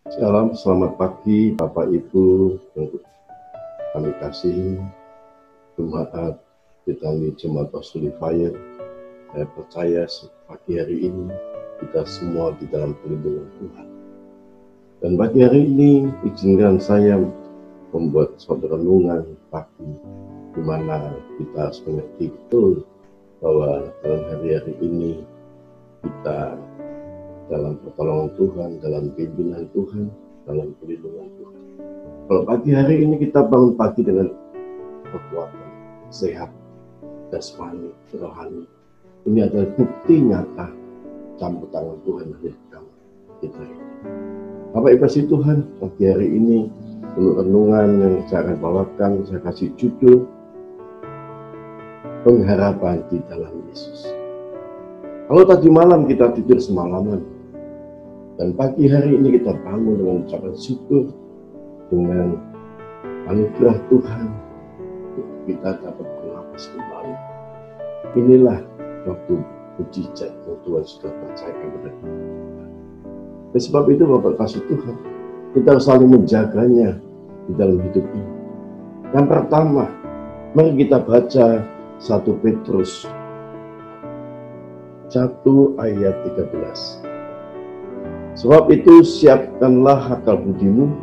Salam, selamat pagi Bapak Ibu yang kami kasih. Jemaat kita ini Jemaat Holy Fire. Saya percaya pagi hari ini kita semua di dalam perlindungan Tuhan. Dan pagi hari ini izinkan saya membuat suatu renungan pagi di mana kita harus mengerti betul bahwa dalam hari-hari ini kita dalam pertolongan Tuhan, dalam pimpinan Tuhan, dalam perlindungan Tuhan. Kalau pagi hari ini kita bangun pagi dengan kekuatan, sehat, jasmani, rohani, ini adalah bukti nyata campur tangan Tuhan dari kita ini. Bapak Ibu kasih Tuhan, pagi hari ini untuk renungan yang saya akan bawakan, saya kasih judul pengharapan di dalam Yesus. Kalau tadi malam kita tidur semalaman, dan pagi hari ini kita bangun dengan ucapan syukur, dengan anugerah Tuhan, kita dapat bernapas kembali. Inilah waktu mujizat yang Tuhan sudah percayakan kepada kita. Dan sebab itu Bapak kasih Tuhan, kita harus selalu menjaganya di dalam hidup ini. Yang pertama, mari kita baca 1 Petrus 1 ayat 13. Sebab itu siapkanlah akal budimu,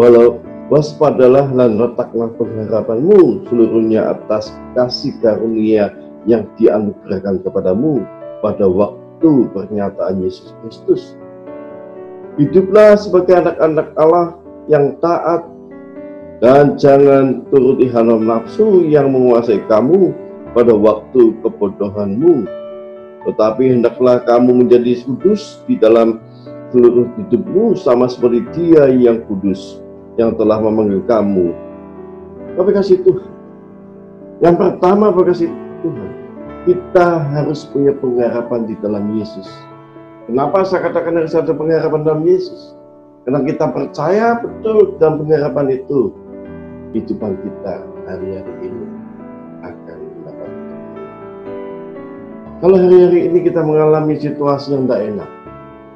walau waspadalah dan letaklah pengharapanmu seluruhnya atas kasih karunia yang dianugerahkan kepadamu pada waktu pernyataan Yesus Kristus. Hiduplah sebagai anak-anak Allah yang taat, dan jangan turuti hawa nafsu yang menguasai kamu pada waktu kebodohanmu. Tetapi hendaklah kamu menjadi kudus di dalam seluruh hidupmu, sama seperti Dia yang kudus, yang telah memanggil kamu. Bapak kasih Tuhan, yang pertama Bapak kasih Tuhan, kita harus punya pengharapan di dalam Yesus. Kenapa saya katakan harus ada pengharapan dalam Yesus? Karena kita percaya betul dalam pengharapan itu, kehidupan kita hari-hari ini akan mendapat. Kalau hari-hari ini kita mengalami situasi yang tidak enak,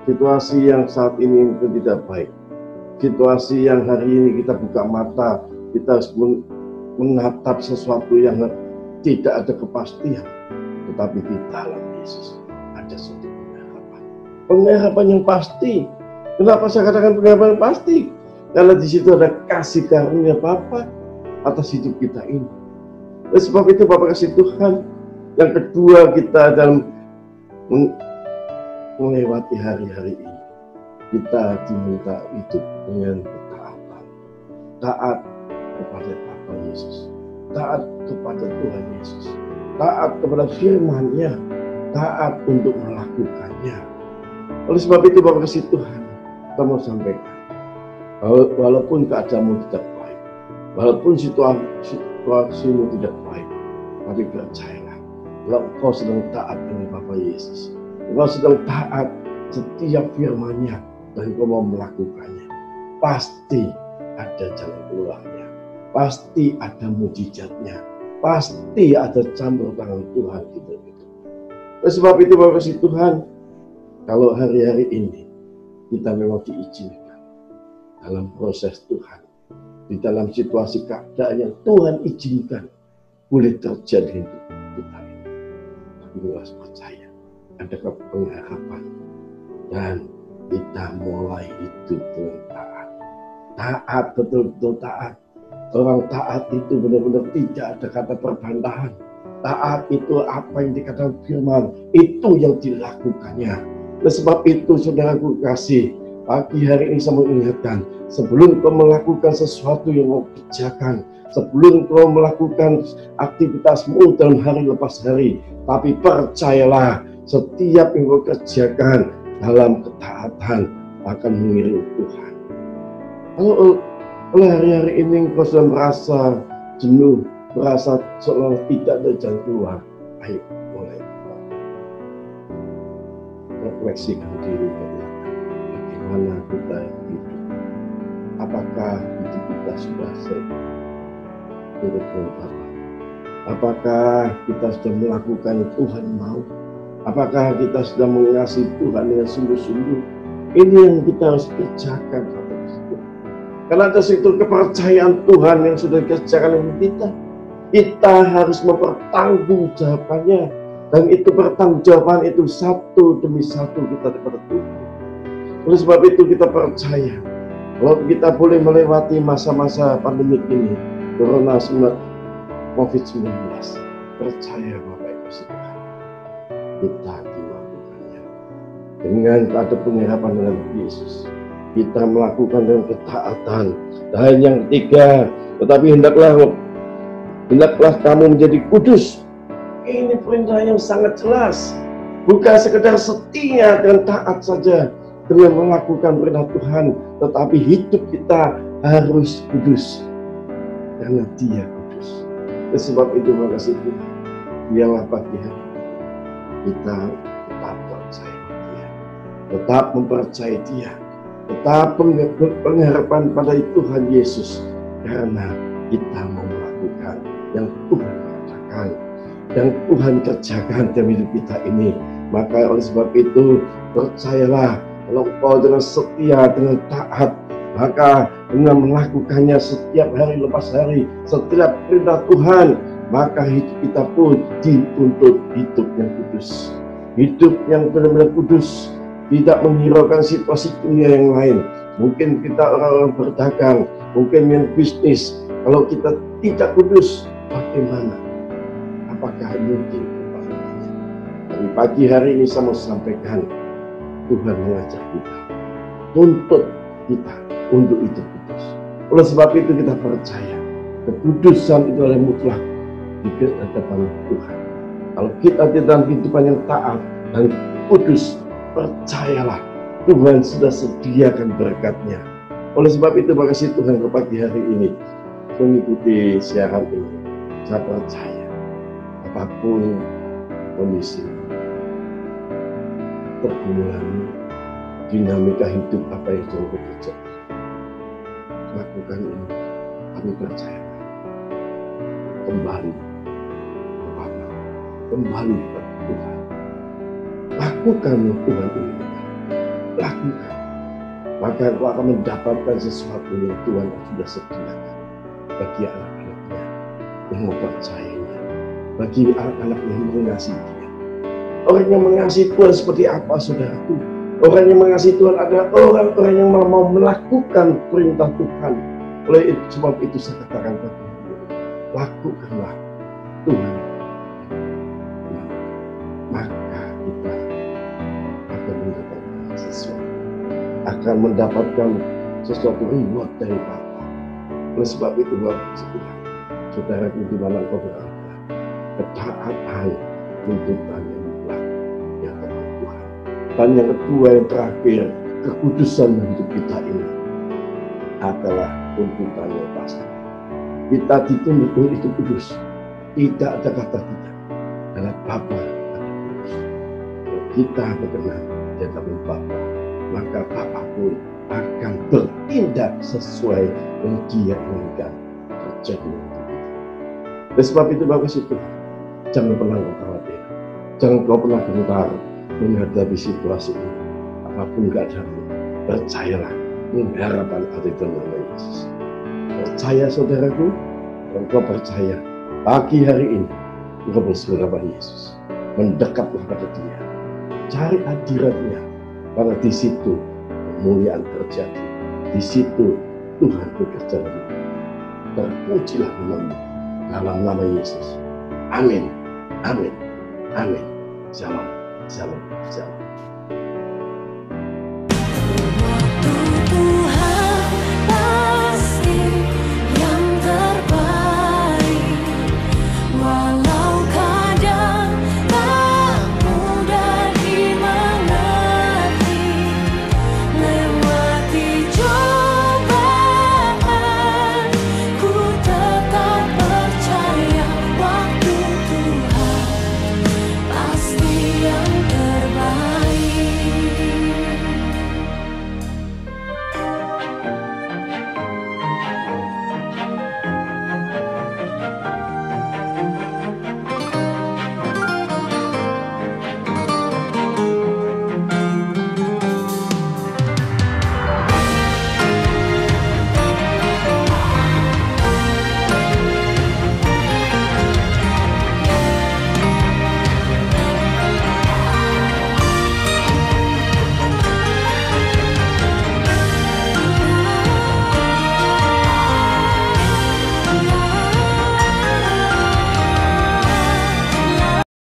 situasi yang saat ini mungkin tidak baik, situasi yang hari ini kita buka mata, kita harus menatap sesuatu yang tidak ada kepastian, tetapi di dalam Yesus ada suatu pengharapan yang pasti. Kenapa saya katakan pengharapan yang pasti? Karena di situ ada kasih karunia Bapa atas hidup kita ini. Dan sebab itu Bapak kasih Tuhan. Yang kedua, kita dalam melewati hari-hari ini, kita diminta hidup dengan ketaatan, taat kepada Bapa Yesus, taat kepada Tuhan Yesus, taat kepada firman-Nya, taat untuk melakukannya. Oleh sebab itu Bapak kasih Tuhan, kita mau sampaikan, walaupun keadaanmu tidak baik, walaupun situasimu tidak baik, tapi percayalah, kalau engkau sedang taat dengan Bapa Yesus, engkau sedang taat setiap firman-Nya, dan engkau mau melakukannya, pasti ada jalan keluarnya, pasti ada mujizatnya, pasti ada campur tangan Tuhan gitu. Oleh sebab itu Bapak kasih Tuhan, kalau hari-hari ini kita memang diizinkan dalam proses Tuhan, di dalam situasi keadaan yang Tuhan izinkan boleh terjadi hidup kita ini, tapi kita harus percaya ada pengharapan, dan kita mulai hidup dengan taat, betul-betul taat. Orang taat itu benar-benar tidak ada kata perbantahan. Taat itu apa yang dikatakan firman, itu yang dilakukannya. Oleh sebab itu saudaraku kasih, pagi hari ini saya mengingatkan, sebelum kau melakukan sesuatu yang mau kerjakan, sebelum kau melakukan aktivitasmu dalam hari lepas hari, tapi percayalah, setiap yang kau kerjakan dalam ketaatan akan mengiring Tuhan. Kalau hari-hari ini kau sudah merasa jenuh, merasa seolah tidak ada jalan keluar, ayo mulai refleksikan diri kita, bagaimana kita hidup, apakah hidup kita sudah turut dengan Bapa, apakah kita sudah melakukan yang Tuhan mau, apakah kita sudah mengasihi Tuhan dengan sungguh-sungguh, Ini yang kita harus kerjakan. Karena atas itu kepercayaan Tuhan yang sudah dikerjakan oleh kita. Kita harus mempertanggungjawabkannya. Dan itu pertanggungjawaban itu satu demi satu kita kepada Tuhan. Oleh sebab itu kita percaya kalau kita boleh melewati masa-masa pandemi ini, Corona COVID-19, percaya Bapak Ibu Saudara, kita dimampukannya. Dengan ada pengharapan dalam Yesus, kita melakukan dengan ketaatan. Dan yang ketiga, tetapi hendaklah kamu menjadi kudus. Ini perintah yang sangat jelas. Bukan sekedar setia dan taat saja dengan melakukan perintah Tuhan, tetapi hidup kita harus kudus karena Dia kudus. Sebab itu makasih Tuhan, biarlah pagi hari kita tetap percaya Dia, tetap mempercayai Dia, tetap pengharapan pada Tuhan Yesus, karena kita mau melakukan yang Tuhan katakan, yang Tuhan kerjakan dalam hidup kita ini. Maka oleh sebab itu percayalah, kalau kau dengan setia, dengan taat, maka dengan melakukannya setiap hari lepas hari, setiap perintah Tuhan, maka hidup kita pun dituntut hidup yang kudus, hidup yang benar-benar kudus, tidak menghiraukan situasi dunia yang lain. Mungkin kita orang-orang berdagang, mungkin yang bisnis, kalau kita tidak kudus, bagaimana? Apakah mungkin kebahagiaannya? Tapi pagi hari ini saya mau sampaikan, Tuhan mengajar kita, tuntut kita untuk itu kudus. Oleh sebab itu kita percaya kekudusan itu adalah mutlak di hadapan Tuhan. Kalau kita di dalam kehidupan yang taat dan kudus, percayalah Tuhan sudah sediakan berkatnya. Oleh sebab itu makasih Tuhan ke pagi hari ini mengikuti siaran ini. Saya percaya apapun kondisi, pergumulan, dinamika hidup apa yang sedang terjadi, lakukan ini. Kami percaya kembali ke Bapa, kembali ke Tuhan. Lakukan yang Tuhan inginkan, lakukan, maka kau akan mendapatkan sesuatu yang Tuhan sudah sediakan bagi anak-anaknya yang mempercayainya, bagi anak-anaknya yang mengasihi Dia. Orang yang mengasihi Tuhan seperti apa, saudaraku? Orang yang mengasihi Tuhan adalah orang-orang yang mau melakukan perintah Tuhan. Oleh sebab itu saya katakan kepada lakukanlah Tuhan. Maka kita akan mendapatkan sesuatu, akan mendapatkan sesuatu reward dari Bapa. Oleh sebab itu Bapak Tuhan, saudaraku di mana kau berada, ketaatan tuntutan yang mutlak di hadapan Tuhan. Dan yang kedua, yang terakhir, kekudusan hidup kita ini adalah tuntutan yang pasti. Kita dituntut untuk itu kudus, tidak ada kata tidak, karena Bapa adalah kudus. Kalau kita berkenan di hadapan Bapa, maka Bapa pun akan bertindak sesuai yang Dia inginkan terjadi. Oleh sebab itu Bapak Tuhan, jangan pernah khawatir, jangan kau pernah gentar menghadapi situasi ini. Apapun keadaanmu, percayalah, pengharapan ada di dalam nama Yesus. Percaya saudaraku, kalau kau percaya, pagi hari ini engkau bersuara pada Yesus, mendekatlah pada Dia, cari hadiratnya, karena di situ kemuliaan terjadi, di situ Tuhan bekerja lagi. Terpujilah namamu dalam nama Yesus. Amin, amin, amin. Shalom, shalom, shalom.